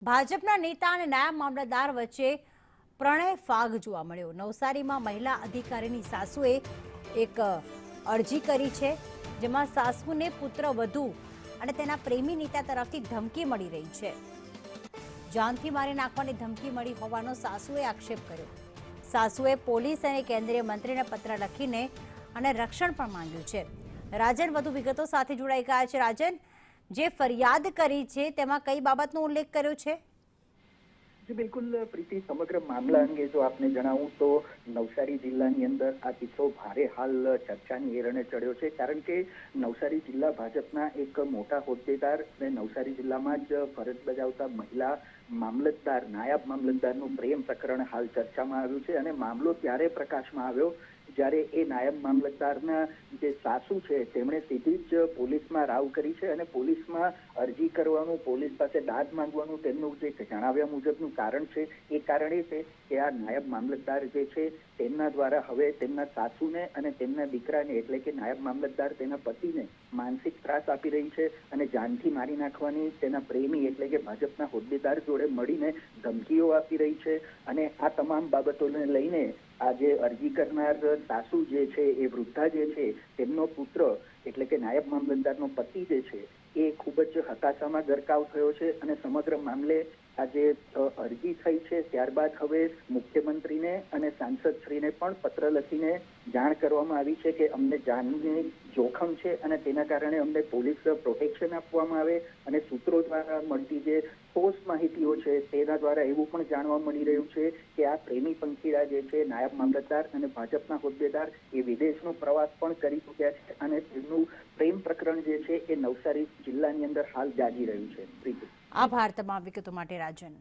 ભાજપના નેતા અને નાયબ મામલતદાર વચ્ચે પ્રણય ફાગ જોવા મળ્યો। નવસારીમાં મહિલા અધિકારીની સાસુએ એક અરજી કરી છે, જેમાં સાસુને પુત્રવધુ અને તેના પ્રેમી નેતા તરફથી ધમકી મળી રહી છે। જાનથી મારી નાખવાની ધમકી મળી હોવાનો સાસુએ આક્ષેપ કર્યો। સાસુએ પોલીસ અને કેન્દ્રીય મંત્રીને પત્ર લખીને અને રક્ષણ પણ માંગ્યું છે। રાજન વધુ વિગતો સાથે જોડાઈ ગયા છે। રાજન, જે ફરિયાદ કરી છે તેમાં કઈ બાબતનો ઉલ્લેખ કર્યો છે? जी बिल्कुल प्रीति, समग्र मामला अंगे जो आपने जણાવું तो नवसारी जिल्लाની અંદર આ કિસ્સો ભારે હાલ ચર્ચાની એરણે ચડ્યો છે, કારણ કે નવસારી જિલ્લા ભાજપના એક મોટા હોદ્દેદાર અને નવસારી જિલ્લામાં જ ફરજ બજાવતા મહિલા મામલતદાર, નાયબ મામલતદારનું પ્રેમ પ્રકરણ હાલ ચર્ચામાં આવ્યું છે। અને મામલો ત્યારે પ્રકાશમાં આવ્યો જ્યારે એ નાયબ મામલતદારના જે સાસુ છે તેમણે સીધી જ પોલીસમાં રાવ કરી છે અને પોલીસમાં અરજી કરવાનું, પોલીસ પાસે દાદ માંગવાનું તેમનું જે જણાવ્યા મુજબનું કારણ છે એ કારણ એ છે કે આ નાયબ મામલતદાર જે છે તેમના દ્વારા હવે તેમના સાસુને અને તેમના દીકરાને એટલે કે નાયબ મામલતદાર તેના પતિને માનસિક ત્રાસ આપી રહી છે અને જાનથી મારી નાખવાની તેના પ્રેમી એટલે કે ભાજપના હોદ્દેદાર જોડે મળીને ધમકીઓ આપી રહી છે। અને આ તમામ બાબતોને લઈને આ જે અરજી કરનાર સાસુ જે છે એ વૃદ્ધા જે છે તેમનો પુત્ર એટલે કે નાયબ મામલતદારનો પતિ જે છે એ ખૂબ જ હતાશામાં ગરકાવ થયો છે। અને સમગ્ર મામલે આ જે અરજી થઈ છે ત્યારબાદ હવે મુખ્યમંત્રીને અને સાંસદશ્રીને પણ પત્ર લખીને જાણ કરવામાં આવી છે કે અમને જાનની જોખમ છે અને તેના કારણે અમને પોલીસ પ્રોટેક્શન આપવામાં આવે। અને સૂત્રો દ્વારા મળતી જે ઠોસ માહિતીઓ છે તેના દ્વારા એવું પણ જાણવા મળી રહ્યું છે કે આ પ્રેમી પંખીડા જે છે નાયબ મામલતદાર અને ભાજપના હોદ્દેદાર એ વિદેશનો પ્રવાસ પણ કરી ચૂક્યા છે અને તેમનું પ્રેમ પ્રકરણ જે છે એ નવસારી જિલ્લાની અંદર હાલ જાગી રહ્યું છે। આભાર તમામ વિગતો માટે રાજન।